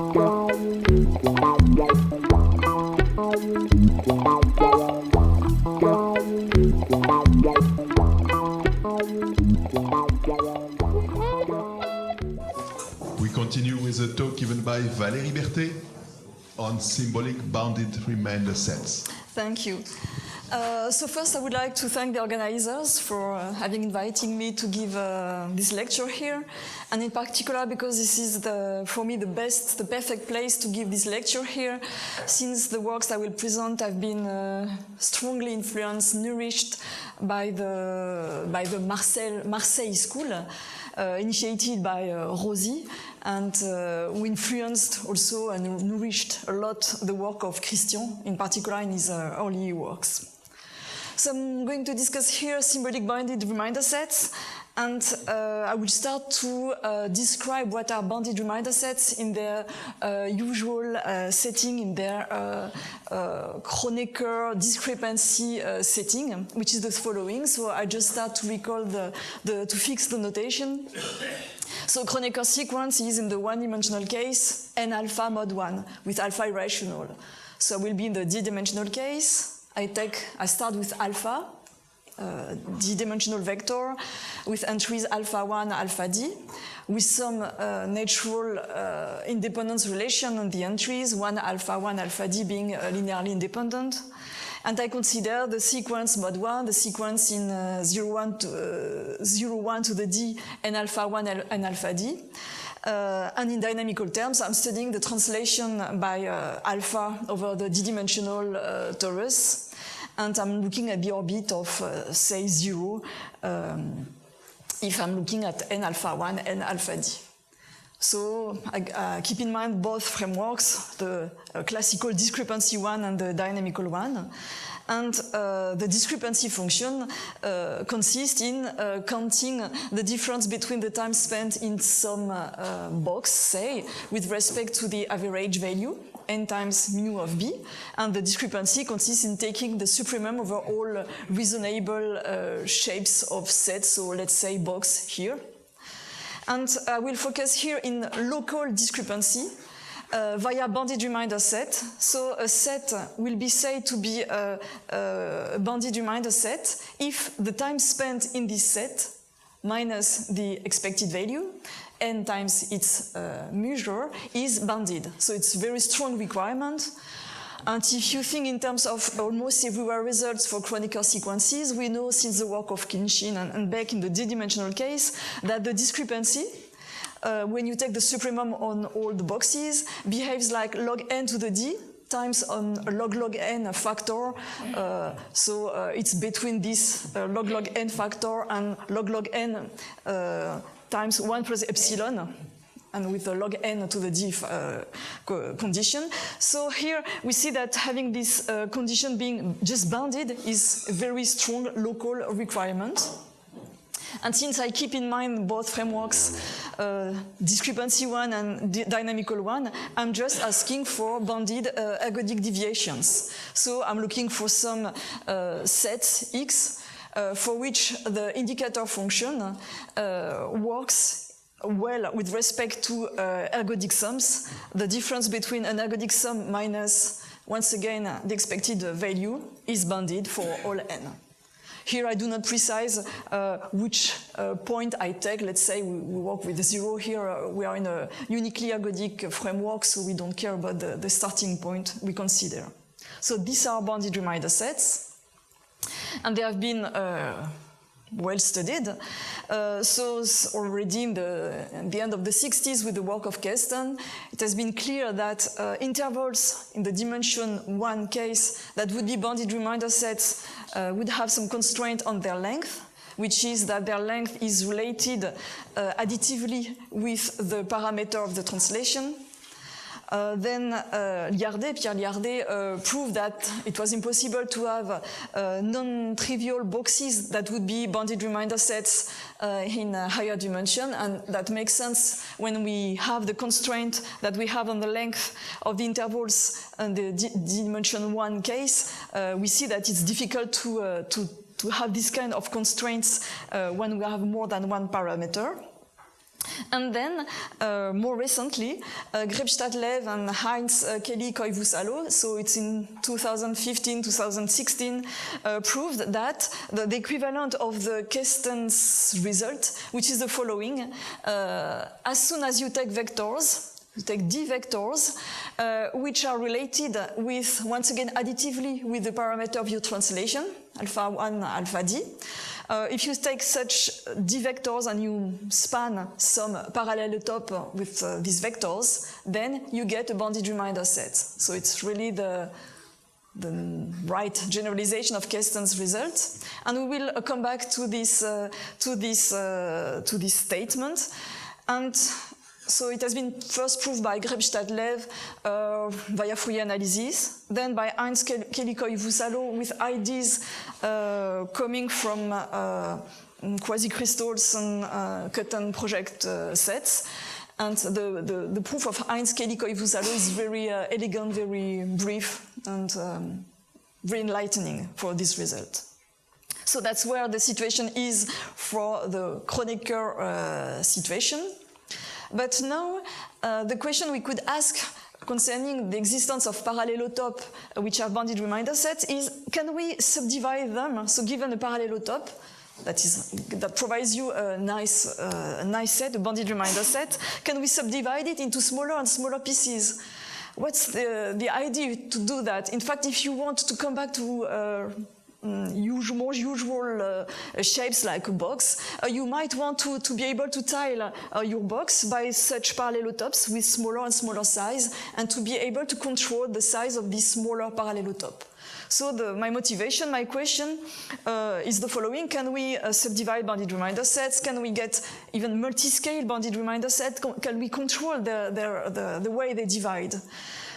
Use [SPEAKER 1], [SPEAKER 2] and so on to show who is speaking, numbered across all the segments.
[SPEAKER 1] We continue with a talk given by Valérie Berthet on symbolic bounded remainder sets.
[SPEAKER 2] Thank you. So first I would like to thank the organizers for having invited me to give this lecture here, and in particular because this is for me the perfect place to give this lecture here, since the works I will present have been strongly influenced, nourished by the Marseille school, initiated by Rosy, and who influenced also and nourished a lot the work of Christian, in particular in his early works. So I'm going to discuss here symbolic bounded reminder sets, and I will start to describe what are bounded reminder sets in their usual setting, in their Kronecker discrepancy setting, which is the following. So I just start to recall to fix the notation. So Kronecker sequence is in the one-dimensional case n alpha mod 1 with alpha irrational. So I will be in the d-dimensional case. I start with alpha, d-dimensional vector, with entries alpha 1, alpha d, with some natural independence relation on the entries, 1 alpha d being linearly independent. And I consider the sequence mod 1, the sequence in 0, 1 to the d, and alpha 1 and alpha d. And in dynamical terms, I'm studying the translation by alpha over the d-dimensional torus, and I'm looking at the orbit of, say, 0, if I'm looking at n alpha 1 and alpha d. So keep in mind both frameworks, the classical discrepancy one and the dynamical one. And the discrepancy function consists in counting the difference between the time spent in some box, say, with respect to the average value, n times mu of b, and the discrepancy consists in taking the supremum over all reasonable shapes of sets, so let's say box here. And I will focus here in local discrepancy via bounded reminder set. So a set will be said to be a bounded reminder set if the time spent in this set minus the expected value, n times its measure, is bounded. So it's a very strong requirement. And if you think in terms of almost everywhere results for Kronecker sequences, we know since the work of Khinchin and Beck in the d-dimensional case that the discrepancy, when you take the supremum on all the boxes, behaves like log n to the d times on a log n factor. So it's between this log n factor and log n times 1 plus epsilon, and with the log n to the d condition. So here we see that having this condition being just bounded is a very strong local requirement. And since I keep in mind both frameworks, discrepancy one and dynamical one, I'm just asking for bounded ergodic deviations. So I'm looking for some sets x for which the indicator function works well with respect to ergodic sums. The difference between an ergodic sum minus, once again, the expected value is bounded for all n. Here I do not precise which point I take. Let's say we work with 0 here. We are in a uniquely ergodic framework, so we don't care about the starting point we consider. So these are bounded reminder sets, and they have been well studied. So already in the end of the 60s with the work of Keston, it has been clear that intervals in the dimension 1 case that would be bounded reminder sets would have some constraint on their length, which is that their length is related additively with the parameter of the translation. Then Pierre Liardet proved that it was impossible to have non-trivial boxes that would be bounded reminder sets in a higher dimension, and that makes sense when we have the constraint that we have on the length of the intervals in the dimension 1 case. We see that it's difficult to have this kind of constraints when we have more than one parameter. And then, more recently, Grebstadt-Lev and Heinz Kelly-Koivussalo, so it's in 2015, 2016, proved that the equivalent of the Kestens result, which is the following, as soon as you take vectors, you take d vectors, which are related with, once again, additively with the parameter of your translation, alpha 1, alpha d. If you take such d vectors and you span some parallel top with these vectors, then you get a bounded remainder set. So it's really the right generalization of Kesten's result. And we will come back to this statement. And so it has been first proved by Grebstadt-Lev via Fourier analysis, then by Heinz Kelly-Koivussalo with IDs coming from quasi-crystals and Cotton project sets. And the proof of Heinz Kelly-Koivussalo is very elegant, very brief, and very enlightening for this result. So that's where the situation is for the Kronecker situation. But now, the question we could ask concerning the existence of parallelotopes which have bounded remainder sets is, can we subdivide them? So given a parallelotop that provides you a nice set, a bounded remainder set, can we subdivide it into smaller and smaller pieces? What's the idea to do that? In fact, if you want to come back to more usual shapes like a box, you might want to be able to tile your box by such parallelotopes with smaller and smaller size, and to be able to control the size of this smaller parallelotop. So my motivation, my question is the following: can we subdivide bounded remainder sets? Can we get even multi-scale bounded remainder sets? Can we control the way they divide?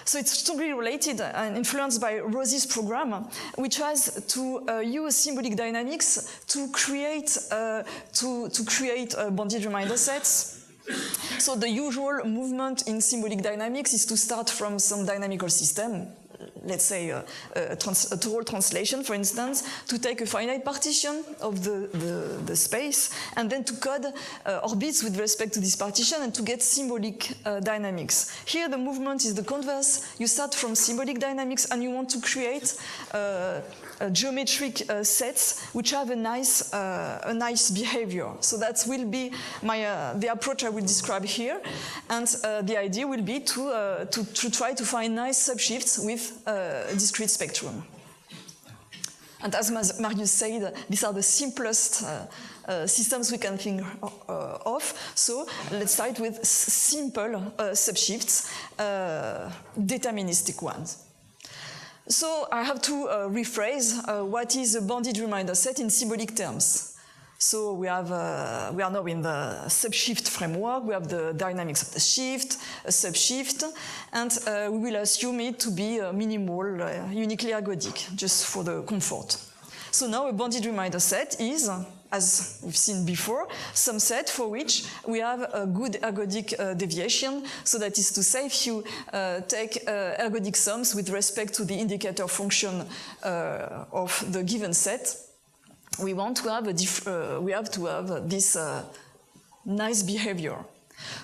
[SPEAKER 2] So it's strongly related and influenced by Rosie's program, which has to use symbolic dynamics to create bounded remainder sets. So the usual movement in symbolic dynamics is to start from some dynamical system, let's say a Thoreau translation, for instance, to take a finite partition of the space, and then to code orbits with respect to this partition and to get symbolic dynamics. Here the movement is the converse. You start from symbolic dynamics and you want to create geometric sets which have a nice behavior. So that will be the approach I will describe here, and the idea will be to try to find nice subshifts with a discrete spectrum. And as Marius said, these are the simplest systems we can think of. So let's start with simple subshifts, deterministic ones. So I have to rephrase what is a bounded remainder set in symbolic terms. So we are now in the subshift framework. We have the dynamics of the shift, a subshift, and we will assume it to be minimal, uniquely ergodic, just for the comfort. So now a bounded remainder set is, as we've seen before, some set for which we have a good ergodic deviation. So that is to say, if you take ergodic sums with respect to the indicator function of the given set, we want to have this nice behavior.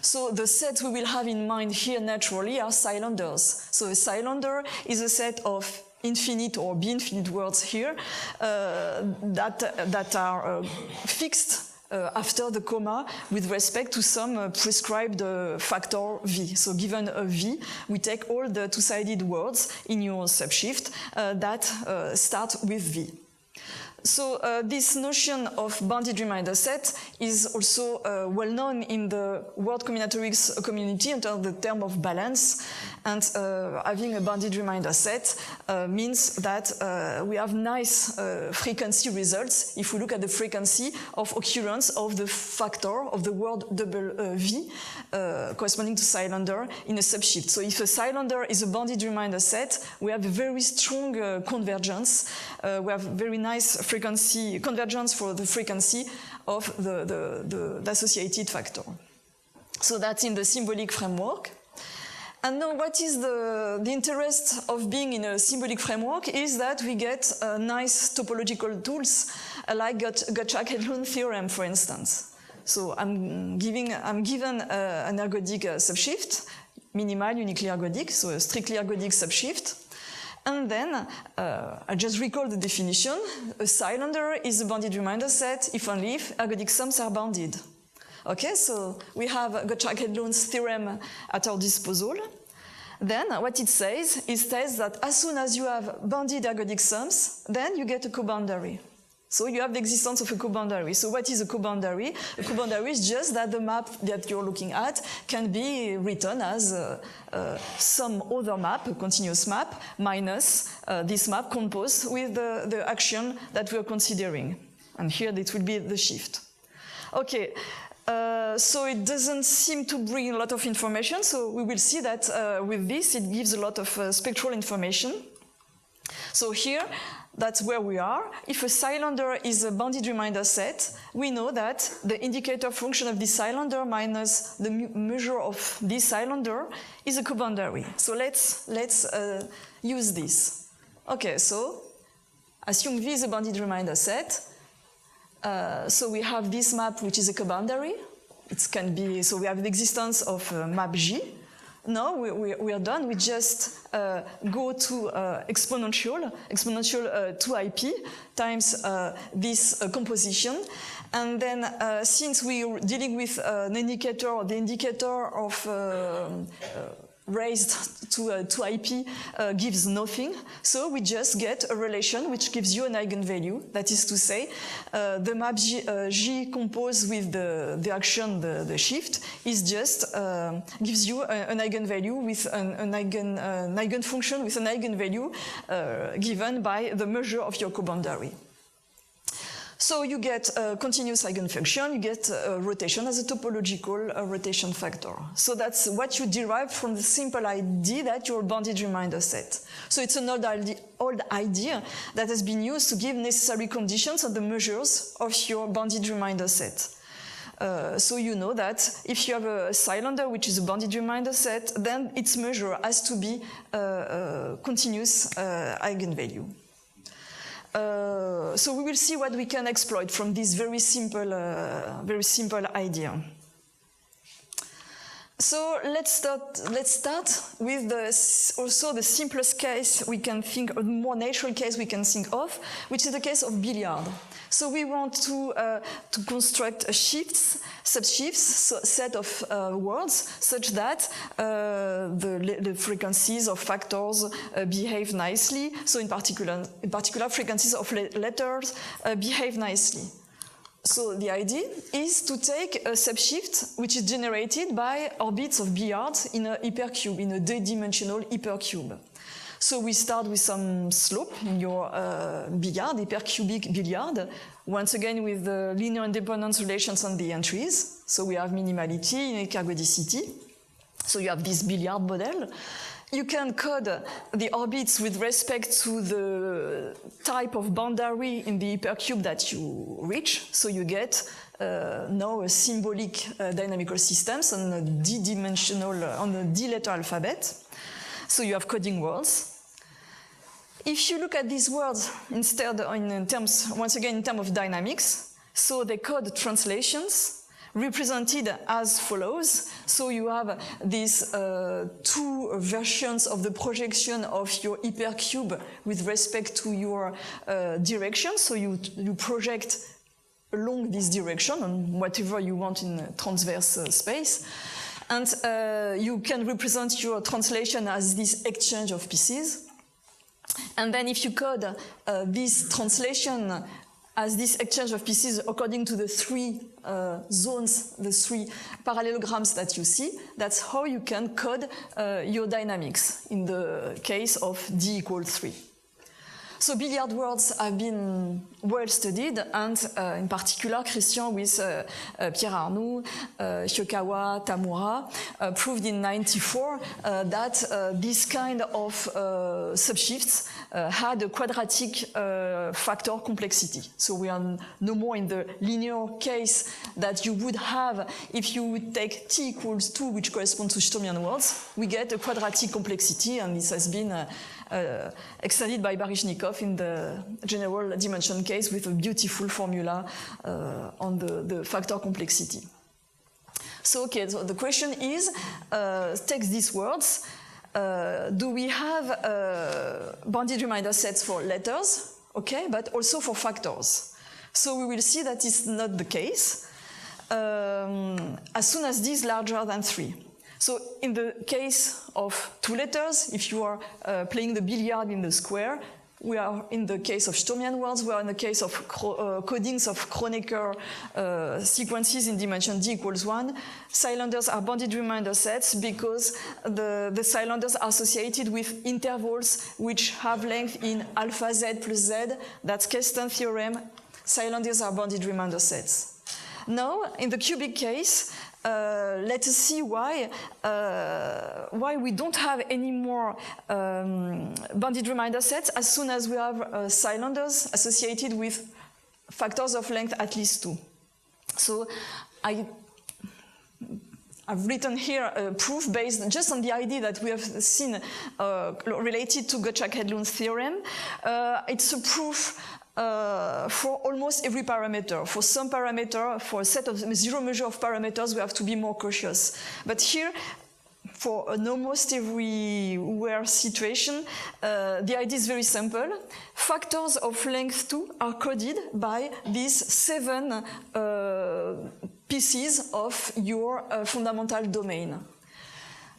[SPEAKER 2] So the sets we will have in mind here naturally are cylinders. So a cylinder is a set of infinite or B-infinite words here that are fixed after the comma with respect to some prescribed factor v. So given a v, we take all the two-sided words in your subshift that start with v. So this notion of bounded remainder set is also well known in the word combinatorics community under the term of balance. And having a bounded remainder set means that we have nice frequency results if we look at the frequency of occurrence of the factor of the word double v corresponding to cylinder in a subshift. So if a cylinder is a bounded remainder set, we have a very strong convergence. We have very nice frequency convergence for the frequency of the associated factor. So that's in the symbolic framework. And now what is the interest of being in a symbolic framework is that we get nice topological tools like Gottschalk-Hedlund theorem, for instance. So I'm given an ergodic subshift, minimal, uniquely ergodic, so a strictly ergodic subshift. And then I just recall the definition. A cylinder is a bounded remainder set if only if ergodic sums are bounded. Okay, so we have Gottschalk-Edlund's theorem at our disposal. Then what it says that as soon as you have bounded ergodic sums, then you get a coboundary. So you have the existence of a coboundary. So what is a coboundary? A coboundary is just that the map that you're looking at can be written as some other map, a continuous map, minus this map composed with the action that we're considering. And here it will be the shift. Okay, so it doesn't seem to bring a lot of information. So we will see that with this, it gives a lot of spectral information. So here, that's where we are. If a cylinder is a bounded remainder set, we know that the indicator function of this cylinder minus the measure of this cylinder is a coboundary. So let's use this. Okay, so assume V is a bounded remainder set. So we have this map, which is a coboundary. It can be, so we have the existence of map G. Now we are done. We just go to exponential 2IP times this composition. And then since we're dealing with an indicator, the indicator of raised to 2IP gives nothing. So we just get a relation which gives you an eigenvalue. That is to say, the map G composed with the action, the shift, is just gives you an eigenvalue with an eigenfunction with an eigenvalue given by the measure of your coboundary. So you get a continuous eigenfunction, you get a rotation as a topological rotation factor. So that's what you derive from the simple idea that you're a bounded remainder set. So it's an old idea that has been used to give necessary conditions on the measures of your bounded remainder set. So you know that if you have a cylinder which is a bounded remainder set, then its measure has to be a continuous eigenvalue. So we will see what we can exploit from this very simple idea. So let's start with also the simplest case we can think, or more natural case we can think of, which is the case of billiard. So we want to construct a subshifts set of words such that the frequencies of factors behave nicely. So in particular frequencies of letters behave nicely. So the idea is to take a subshift which is generated by orbits of billiard in a hypercube, in a d-dimensional hypercube. So we start with some slope in your billiard, hypercubic billiard, once again with the linear independence relations on the entries. So we have minimality, unique ergodicity. So you have this billiard model. You can code the orbits with respect to the type of boundary in the hypercube that you reach. So you get now a symbolic dynamical systems on a d-dimensional, on a d-letter alphabet. So you have coding words. If you look at these words instead in terms, once again in terms of dynamics, so they code translations represented as follows. So you have these two versions of the projection of your hypercube with respect to your direction. So you project along this direction on whatever you want in transverse space. And you can represent your translation as this exchange of pieces. And then if you code this translation as this exchange of pieces according to the three zones, the three parallelograms that you see, that's how you can code your dynamics in the case of d equals 3. So billiard words have been well studied, and in particular Christian with Pierre Arnoux, Hyokawa, Tamura proved in '94 that this kind of subshifts had a quadratic factor complexity. So we are no more in the linear case that you would have if you would take t equals 2, which corresponds to Stomian words. We get a quadratic complexity, and this has been extended by Baryshnikov in the general dimension case with a beautiful formula on the factor complexity. So, okay, so the question is, take these words, do we have bounded reminder sets for letters? Okay, but also for factors. So we will see that it's not the case as soon as d is larger than 3. So in the case of 2 letters, if you are playing the billiard in the square, we are in the case of Sturmian words, we are in the case of codings of Kronecker sequences in dimension d equals 1. Cylinders are bounded reminder sets because the cylinders are associated with intervals which have length in alpha z plus z. That's Keston theorem. Cylinders are bounded reminder sets. Now, in the cubic case, let us see why we don't have any more bounded reminder sets as soon as we have cylinders associated with factors of length at least 2. So I've written here a proof based just on the idea that we have seen related to Gottschalk-Hedlund's theorem. It's a proof for almost every parameter. For some parameter, for a set of zero measure of parameters, we have to be more cautious. But here, for an almost everywhere situation, the idea is very simple. Factors of length 2 are coded by these 7 pieces of your fundamental domain.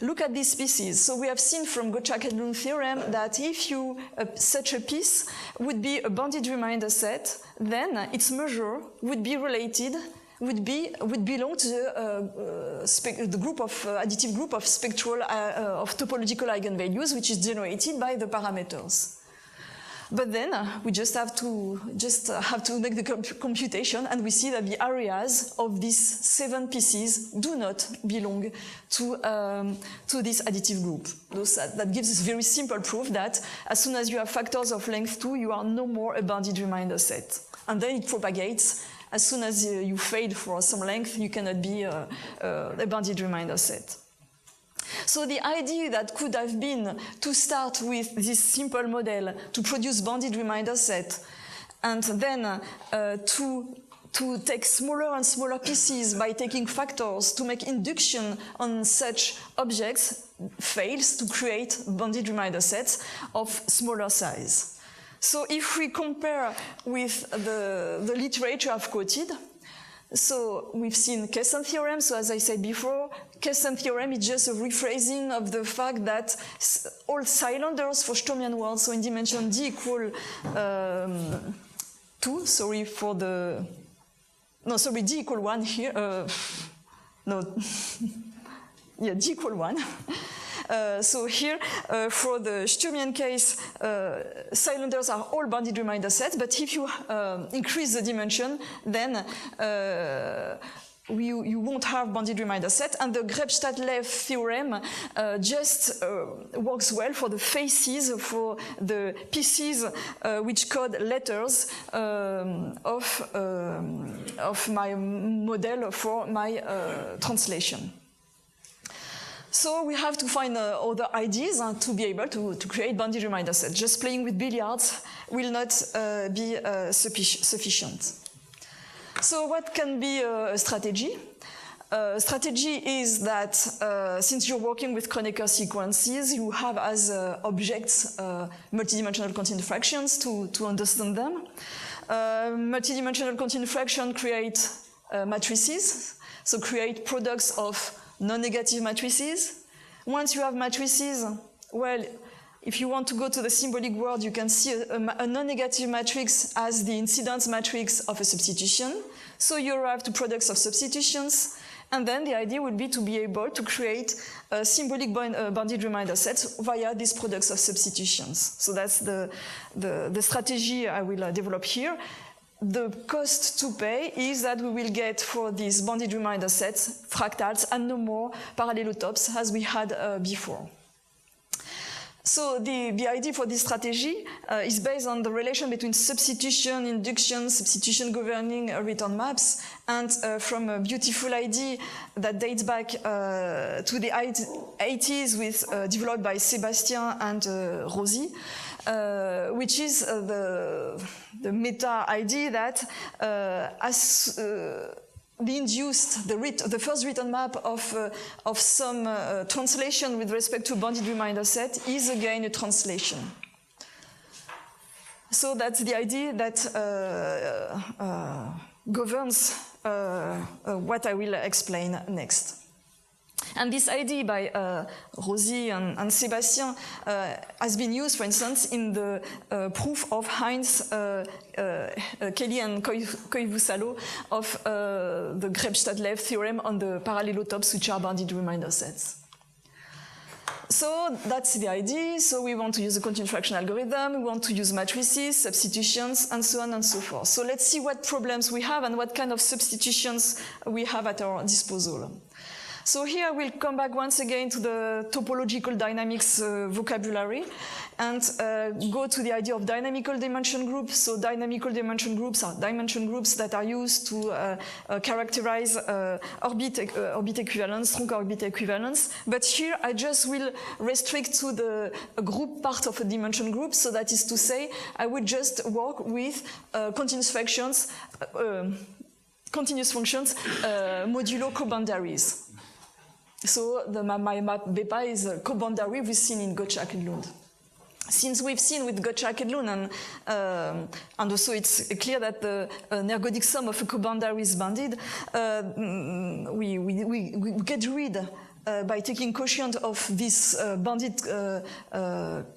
[SPEAKER 2] Look at these pieces. So we have seen from Gottschalk-Hedlund theorem that if you such a piece would be a bounded reminder set, then its measure would be related, would belong to the group of additive group of spectral of topological eigenvalues, which is generated by the parameters. But then we just have to make the computation, and we see that the areas of these 7 pieces do not belong to this additive group. That gives us very simple proof that as soon as you have factors of length 2, you are no more a bounded reminder set. And then it propagates. As soon as you fade for some length, you cannot be a bounded reminder set. So the idea that could have been to start with this simple model to produce bounded reminder set, and then to take smaller and smaller pieces by taking factors to make induction on such objects fails to create bounded reminder sets of smaller size. So if we compare with the literature I've quoted, so we've seen Keston theorem. So as I said before, Keston theorem is just a rephrasing of the fact that all cylinders for Sturmian worlds, so in dimension d equal 2, sorry for the, no, sorry, d equal 1 here, no, yeah, d equal 1. So here, for the Sturmian case, cylinders are all bounded reminder sets, but if you increase the dimension, then you won't have bounded reminder set, and the Grebstadt-Lev theorem just works well for the faces, for the pieces which code letters of my model for my translation. So we have to find other ideas to be able to create bounded reminder sets. Just playing with billiards will not be sufficient. So what can be a strategy? Strategy is that since you're working with Kronecker sequences, you have as objects multidimensional continued fractions to understand them. Multidimensional continued fractions create matrices, so create products of non-negative matrices. Once you have matrices, well, if you want to go to the symbolic world, you can see a non-negative matrix as the incidence matrix of a substitution. So you arrive to products of substitutions, and then the idea would be to be able to create symbolic bounded reminder sets via these products of substitutions. So that's the strategy I will develop here. The cost to pay is that we will get for these bounded reminder sets fractals and no more parallelotopes as we had before. So the idea for this strategy is based on the relation between substitution, induction, substitution governing return maps, and from a beautiful idea that dates back to the 80s developed by Sébastien and Rosy. which is the meta idea that as the induced, the first written map of some translation with respect to bounded reminder set is again a translation. So that's the idea that governs what I will explain next. And this idea by Rosie and Sébastien has been used, for instance, in the proof of Heinz, Kelly and Koivusalo of the Krebs-Stadlev theorem on the parallelotopes, which are bounded reminder sets. So that's the idea. So we want to use a continuous fraction algorithm, we want to use matrices, substitutions, and so on and so forth. So let's see what problems we have and what kind of substitutions we have at our disposal. So here we'll come back once again to the topological dynamics vocabulary and go to the idea of dynamical dimension groups. So dynamical dimension groups are dimension groups that are used to characterize orbit equivalence, trunk orbit equivalence. But here I just will restrict to the group part of a dimension group. So that is to say, I would just work with continuous functions modulo coboundaries. So my map BEPA is a coboundary we've seen in Gottschalk and Lund. Since we've seen with Gottschalk and Lund, and also it's clear that the ergodic sum of a coboundary is bounded, we get rid by taking quotient of these bounded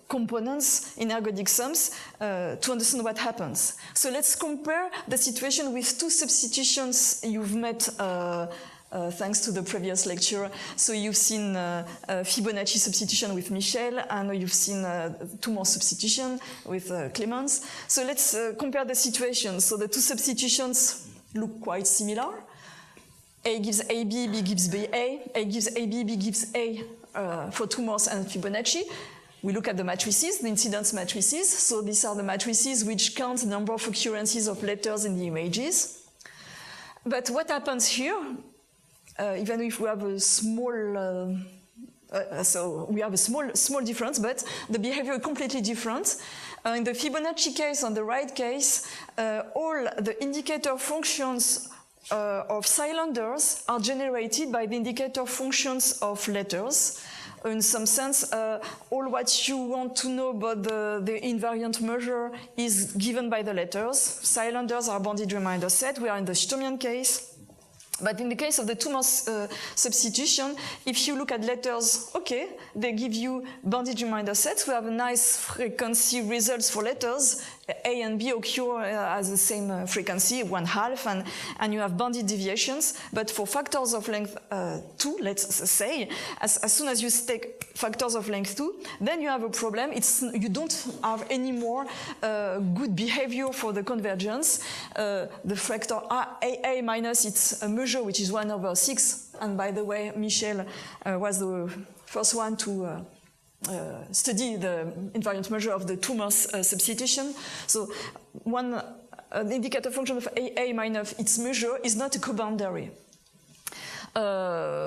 [SPEAKER 2] components in ergodic sums to understand what happens. So let's compare the situation with two substitutions you've met thanks to the previous lecture. So you've seen Fibonacci substitution with Michel, and you've seen two-more substitution with Clemens. So let's compare the situation. So the two substitutions look quite similar. A gives AB, B gives BA. A gives AB, B gives A for two-mores and Fibonacci. We look at the matrices, the incidence matrices. So these are the matrices which count the number of occurrences of letters in the images. But what happens here? Even if we have a small, so we have a small difference, but the behavior is completely different. In the Fibonacci case, on the right case, all the indicator functions of cylinders are generated by the indicator functions of letters. In some sense, all what you want to know about the invariant measure is given by the letters. Cylinders are bounded reminder set. We are in the Sturmian case. But in the case of the two-mores substitution, if you look at letters, okay, they give you bounded reminder sets. We have a nice frequency results for letters. A and B occur as the same frequency, 1/2, and you have bounded deviations. But for factors of length 2, let's say, as soon as you take factors of length 2, then you have a problem. You don't have any more good behavior for the convergence. The factor AA minus, it's a measure which is 1/6. And by the way, Michel was the first one to study the invariant measure of the two-mores substitution. So an indicator function of AA minus its measure is not a coboundary.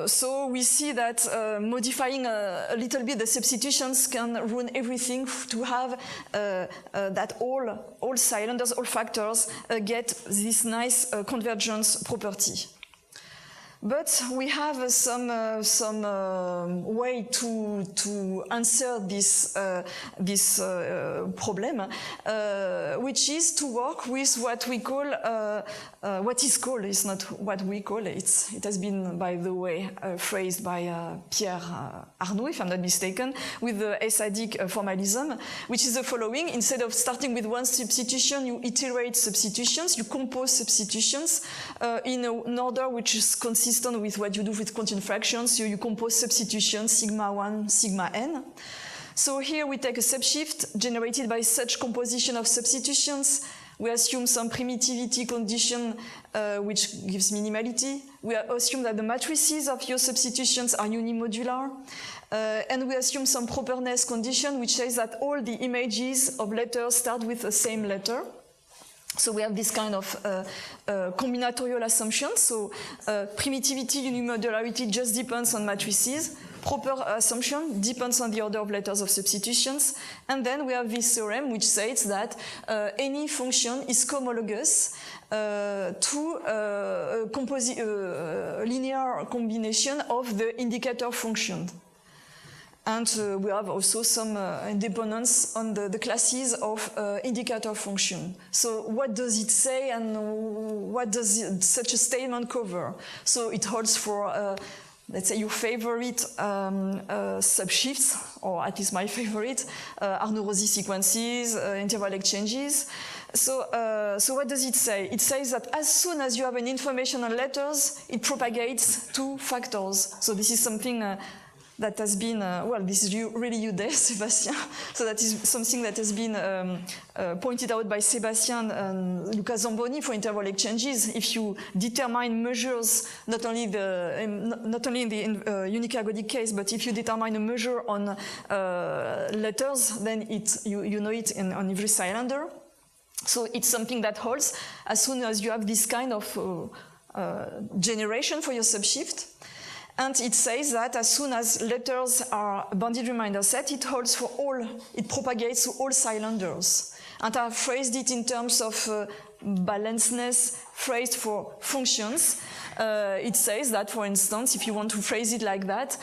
[SPEAKER 2] So we see that modifying a little bit the substitutions can ruin everything to have that all cylinders, all factors get this nice convergence property. But we have some way to answer this problem, which is to work with what we call what is called. It's not what we call. It has been, by the way, phrased by Pierre Arnaud, if I'm not mistaken, with the SID formalism, which is the following: instead of starting with one substitution, you iterate substitutions, you compose substitutions in an order which is consistent with what you do with continuous fractions. So you compose substitutions sigma 1, sigma n. So here we take a subshift generated by such composition of substitutions. We assume some primitivity condition which gives minimality. We assume that the matrices of your substitutions are unimodular. And we assume some properness condition which says that all the images of letters start with the same letter. So we have this kind of combinatorial assumption. So primitivity, unimodularity just depends on matrices. proper assumption depends on the order of letters of substitutions. And then we have this theorem which says that any function is cohomologous to a linear combination of the indicator function. And we have also some independence on the classes of indicator function. So what does it say and what does such a statement cover? So it holds for, let's say, your favorite subshifts, or at least my favorite, Arnold-Rossi sequences, interval exchanges. So what does it say? It says that as soon as you have an information on letters, it propagates to factors. So this is something that has been, well, this is really you there, Sébastien. So that is something that has been pointed out by Sébastien and Luca Zamboni for interval exchanges. If you determine measures, not only in the unique ergodic case, but if you determine a measure on letters, then you know it on every cylinder. So it's something that holds as soon as you have this kind of generation for your subshift. And it says that as soon as letters are a bounded reminder set, it holds for all, it propagates to all cylinders. And I've phrased it in terms of balancedness, phrased for functions. It says that, for instance, if you want to phrase it like that,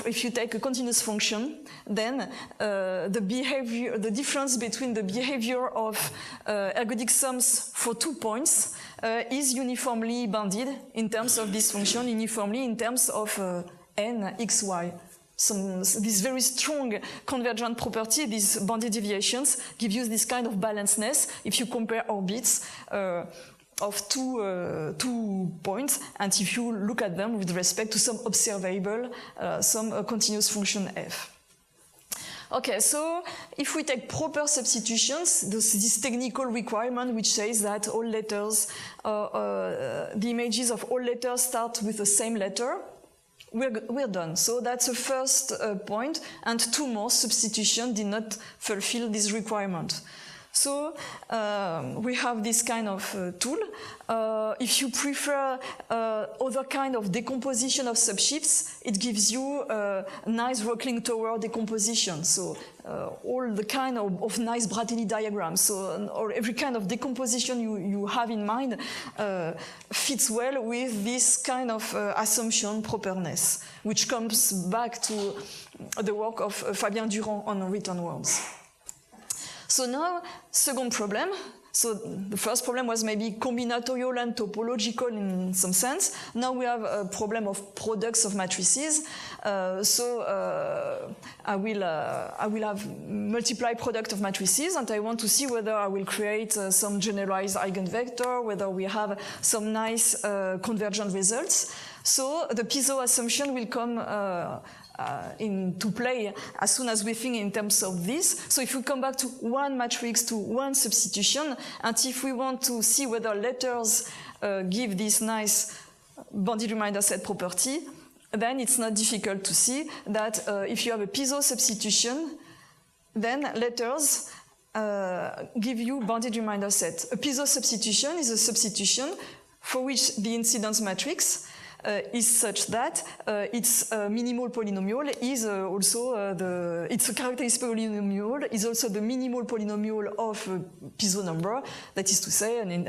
[SPEAKER 2] if you take a continuous function, then the difference between the behavior of ergodic sums for 2 points is uniformly bounded in terms of this function, uniformly in terms of n, x, y. This very strong convergent property, these bounded deviations, give you this kind of balancedness if you compare orbits of two points, and if you look at them with respect to some observable, some continuous function f. Okay, so if we take proper substitutions, this technical requirement which says that all letters, the images of all letters start with the same letter, we're done. So that's the first point, and 2 more substitutions did not fulfill this requirement. So we have this kind of tool. If you prefer other kind of decomposition of subshifts, it gives you a nice Rockling Tower decomposition. So all the kind of nice Bratelli diagrams. So or every kind of decomposition you have in mind fits well with this kind of assumption properness, which comes back to the work of Fabien Durand on written words. So now, second problem. So the first problem was maybe combinatorial and topological in some sense. Now we have a problem of products of matrices. I will have multiply product of matrices, and I want to see whether I will create some generalized eigenvector, whether we have some nice convergent results. So the Piso assumption will come into play as soon as we think in terms of this. So if we come back to one matrix, to one substitution, and if we want to see whether letters give this nice bounded reminder set property, then it's not difficult to see that if you have a Piso substitution, then letters give you bounded reminder set. A Piso substitution is a substitution for which the incidence matrix is such that its minimal polynomial is also its characteristic polynomial is also the minimal polynomial of a Piso number, that is to say an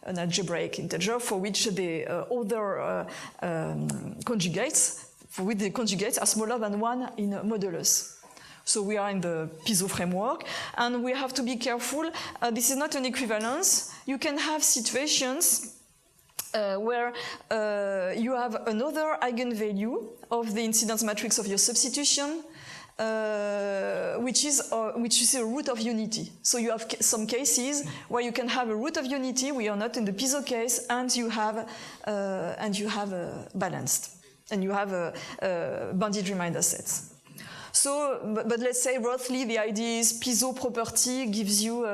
[SPEAKER 2] algebraic integer for which the other conjugates, for which the conjugates are smaller than 1 in modulus. So we are in the Piso framework, and we have to be careful. This is not an equivalence. You can have situations where you have another eigenvalue of the incidence matrix of your substitution, which is a root of unity. So you have some cases where you can have a root of unity. We are not in the Piso case, and you have balanced, and you have bounded reminder sets. So, but let's say roughly the idea is Piso property gives you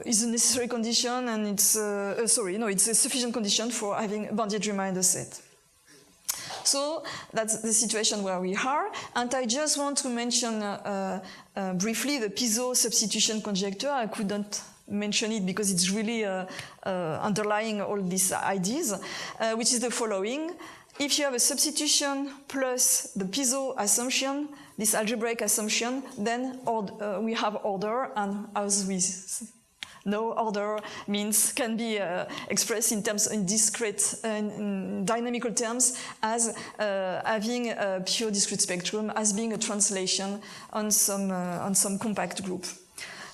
[SPEAKER 2] is a necessary condition, and it's it's a sufficient condition for having a bounded reminder set. So that's the situation where we are, and I just want to mention briefly the Piso substitution conjecture. I couldn't mention it because it's really underlying all these ideas, which is the following. if you have a substitution plus the Piso assumption, this algebraic assumption, then we have order, and as we know, order can be expressed in terms in discrete, in dynamical terms, as having a pure discrete spectrum, as being a translation on some compact group.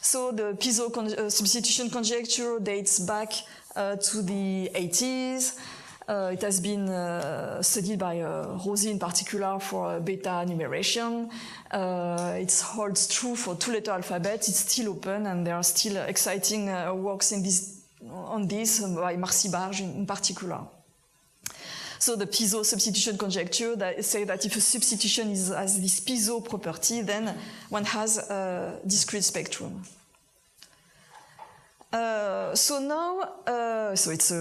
[SPEAKER 2] So the Piso substitution conjecture dates back to the 80s. It has been studied by Rosy in particular for beta numeration. It holds true for two-letter alphabet. It's still open, and there are still exciting works on this by Marcy Barge in particular. So the Piso substitution conjecture that say that if a substitution has this Piso property, then one has a discrete spectrum. So now, so it's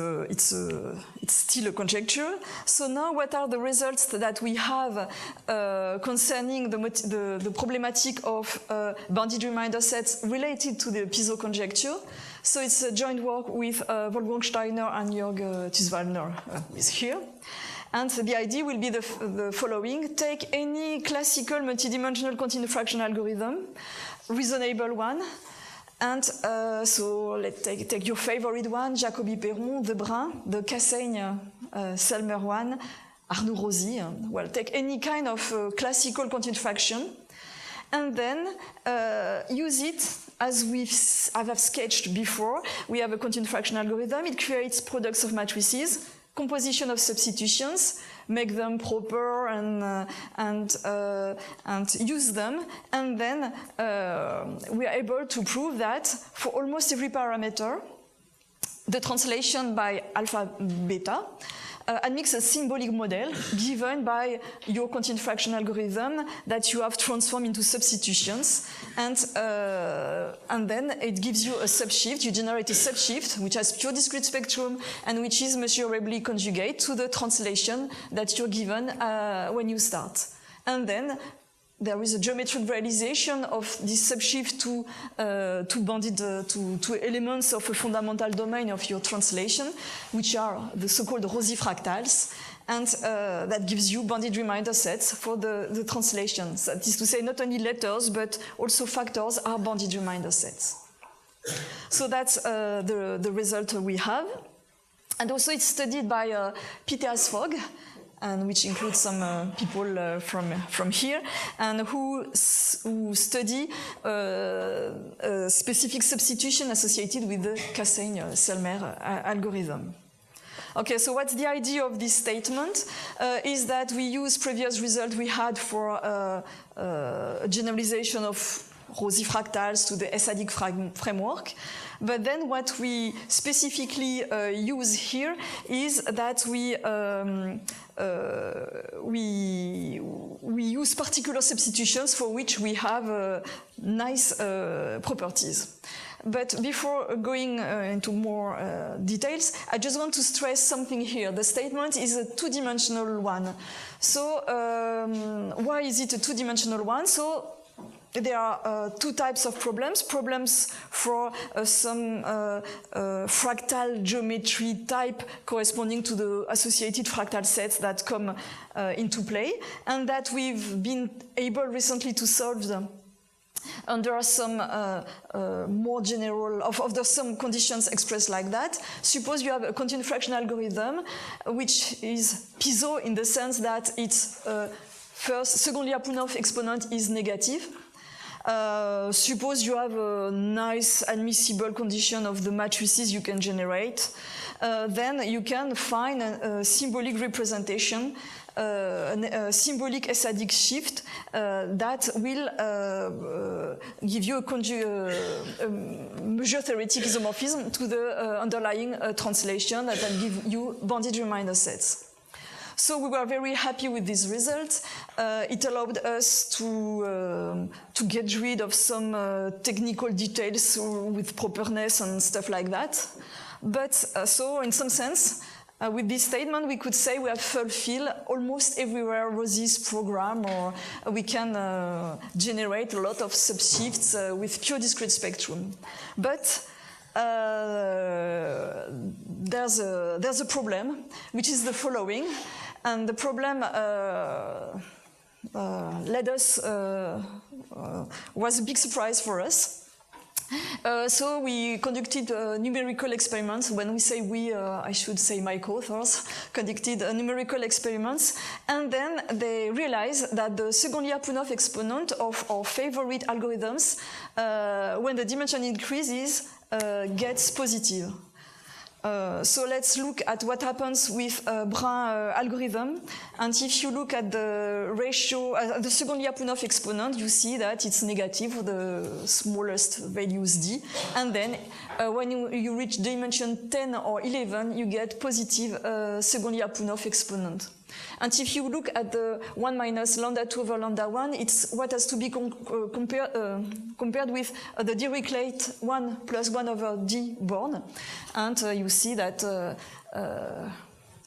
[SPEAKER 2] still a conjecture. So now, what are the results that we have concerning the problematic of bounded remainder sets related to the Piso conjecture? So it's a joint work with Wolfgang Steiner and Jörg Thys-Wallner is here. And the idea will be the following. Take any classical multidimensional continuous fraction algorithm, reasonable one, and so let's take your favorite one, Jacobi-Perron, Debrun, the Cassaigne-Selmer one, Arnaud Rosy. Well, take any kind of classical continuous fraction, and then use it as I have sketched before. We have a continuous fraction algorithm. It creates products of matrices, composition of substitutions, make them proper and use them, and then we are able to prove that for almost every parameter, the translation by alpha beta admits a symbolic model given by your continuous fraction algorithm that you have transformed into substitutions, and then it gives you a subshift. You generate a subshift which has pure discrete spectrum and which is measurably conjugate to the translation that you're given when you start. And then there is a geometric realization of this subshift to bounded to elements of a fundamental domain of your translation, which are the so-called Rosy fractals, and that gives you bounded remainder sets for the translations. That is to say, not only letters, but also factors are bounded remainder sets. So that's the result we have. And also it's studied by Peter Asfog, and which includes some people from here, and who study specific substitution associated with the Cassaigne-Selmer algorithm. Okay, so what's the idea of this statement? Is that we use previous result we had for a generalization of Rosy fractals to the SADIC framework. But then what we specifically use here is that we use particular substitutions for which we have nice properties. But before going into more details, I just want to stress something here. The statement is a two-dimensional one. So why is it a two-dimensional one? So there are two types of problems. Problems for some fractal geometry type corresponding to the associated fractal sets that come into play, and that we've been able recently to solve them under some more general, under some conditions expressed like that. Suppose you have a continuous fraction algorithm which is Piso in the sense that its second Lyapunov exponent is negative. Suppose you have a nice admissible condition of the matrices you can generate, then you can find a symbolic representation, a symbolic SADIC shift that will give you a measure theoretic isomorphism to the underlying translation that will give you bounded remainder sets. So we were very happy with this result. It allowed us to get rid of some technical details with properness and stuff like that. But so in some sense, with this statement, we could say we have fulfilled almost everywhere Rosy's program, or we can generate a lot of subshifts with pure discrete spectrum. But there's a problem, which is the following. And the problem was a big surprise for us. So we conducted numerical experiments. When we say we, I should say my co-authors conducted numerical experiments, and then they realized that the second-Lyapunov exponent of our favorite algorithms, when the dimension increases, gets positive. So let's look at what happens with Brun algorithm. And if you look at the ratio, the second Lyapunov exponent, you see that it's negative for the smallest values d. And then when you reach dimension 10 or 11, you get positive second Lyapunov exponent. And if you look at the 1 minus lambda 2 over lambda 1, it's what has to be compared with the Dirichlet 1 plus 1 over d born. And you see that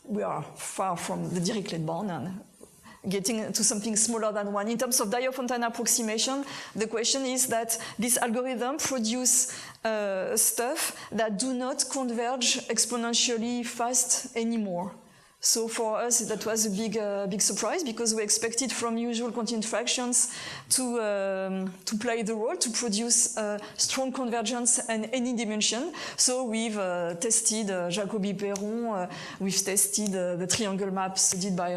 [SPEAKER 2] we are far from the Dirichlet born and getting to something smaller than 1. In terms of Diophantine approximation, the question is that this algorithm produce stuff that do not converge exponentially fast anymore. So for us, that was a big surprise because we expected from usual continued fractions to play the role, to produce strong convergence in any dimension. So we've tested Jacobi-Perron, we've tested the triangle maps studied by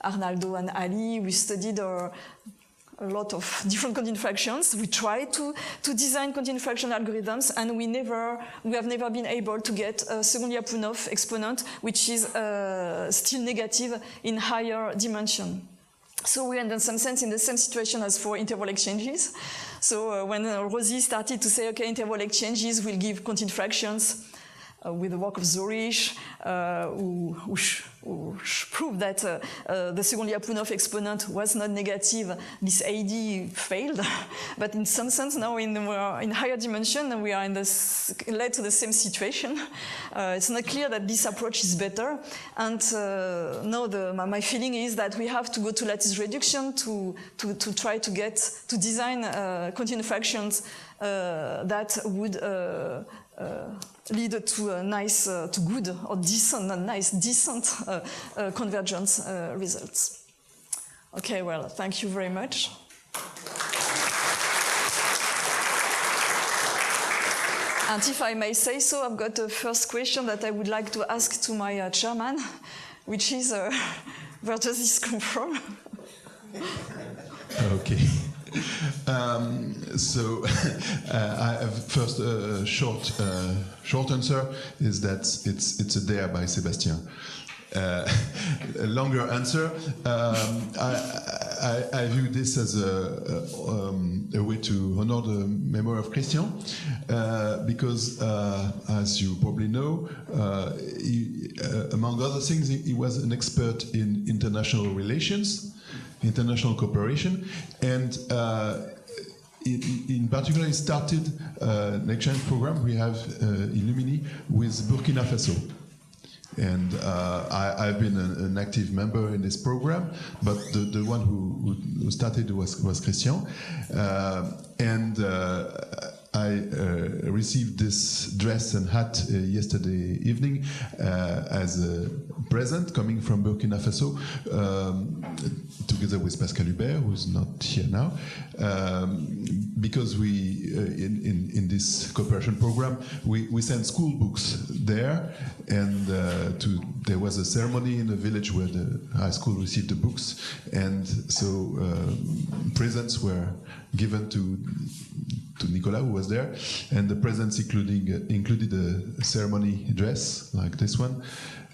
[SPEAKER 2] Arnaldo and Ali, we studied a lot of different continued fractions. We tried to design continued fraction algorithms, and we have never been able to get a second Lyapunov exponent, which is still negative in higher dimension. So we are in some sense in the same situation as for interval exchanges. So when Rosie started to say, okay, interval exchanges will give continued fractions, with the work of Zurich, who proved that the second Lyapunov exponent was not negative. This AD failed, but in some sense now we are in higher dimension and we are led to the same situation. It's not clear that this approach is better, and now my feeling is that we have to go to lattice reduction to try to design continued fractions that would lead to a nice, to good or decent, not nice, decent convergence results. Okay, well, thank you very much. And if I may say so, I've got a first question that I would like to ask to my chairman, which is, where does this come from?
[SPEAKER 1] Okay. So I have first a short answer is that it's a dare by Sébastien. A longer answer, I view this as a way to honor the memory of Christian, because as you probably know, among other things, he was an expert in international relations, international cooperation, and in particular, he started an exchange program we have in Lumini with Burkina Faso. And I've been an active member in this program, but the one who started was Christian. And I received this dress and hat yesterday evening as a present coming from Burkina Faso, together with Pascal Hubert, who's not here now, because we, in this cooperation program, we send school books there, and there was a ceremony in the village where the high school received the books, and so presents were given to Nicolas, who was there, and the presents included a ceremony dress like this one,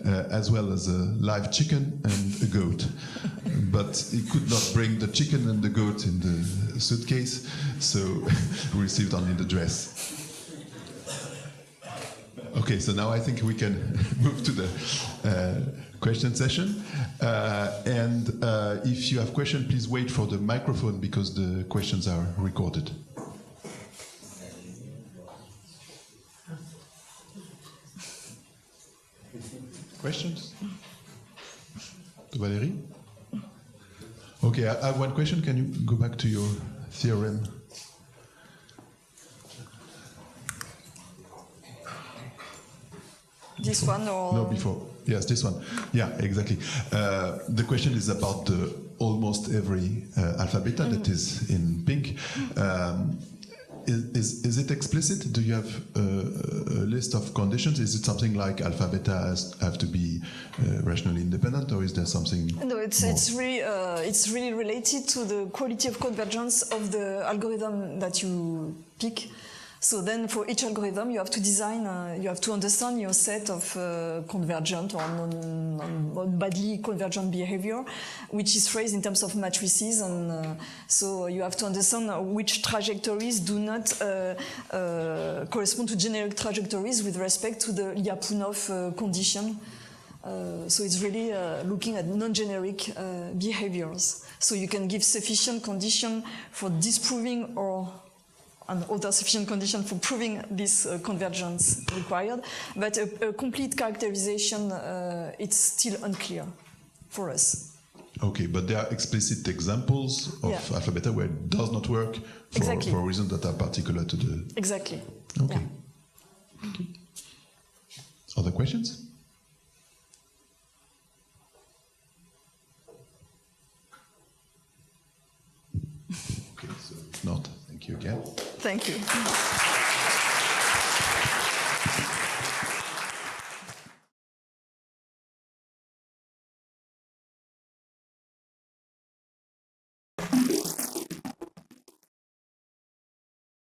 [SPEAKER 1] as well as a live chicken and a goat. But he could not bring the chicken and the goat in the suitcase, so we received only the dress. Okay, so now I think we can move to the question session. And if you have questions, please wait for the microphone because the questions are recorded. Questions? To Valérie? Okay, I have one question. Can you go back to your theorem?
[SPEAKER 2] This one or?
[SPEAKER 1] No, before. Yes, this one. Yeah, exactly. The question is about the almost every alpha beta that is in pink. Is it explicit? Do you have a list of conditions? Is it something like alpha beta have to be rationally independent, or is there something?
[SPEAKER 2] No, it's really related to the quality of convergence of the algorithm that you pick. So then, for each algorithm, you have to design, you have to understand your set of convergent or badly convergent behavior, which is phrased in terms of matrices, and so you have to understand which trajectories do not correspond to generic trajectories with respect to the Lyapunov condition. So it's really looking at non-generic behaviors. So you can give sufficient condition for disproving or and other sufficient condition for proving this convergence required, but a complete characterization, it's still unclear for us.
[SPEAKER 1] Okay, but there are explicit examples of alpha beta where it does not work for reasons that are particular to the...
[SPEAKER 2] Exactly.
[SPEAKER 1] Okay. Yeah. Okay. Other questions? Okay, so if not, thank you again.
[SPEAKER 2] Thank you.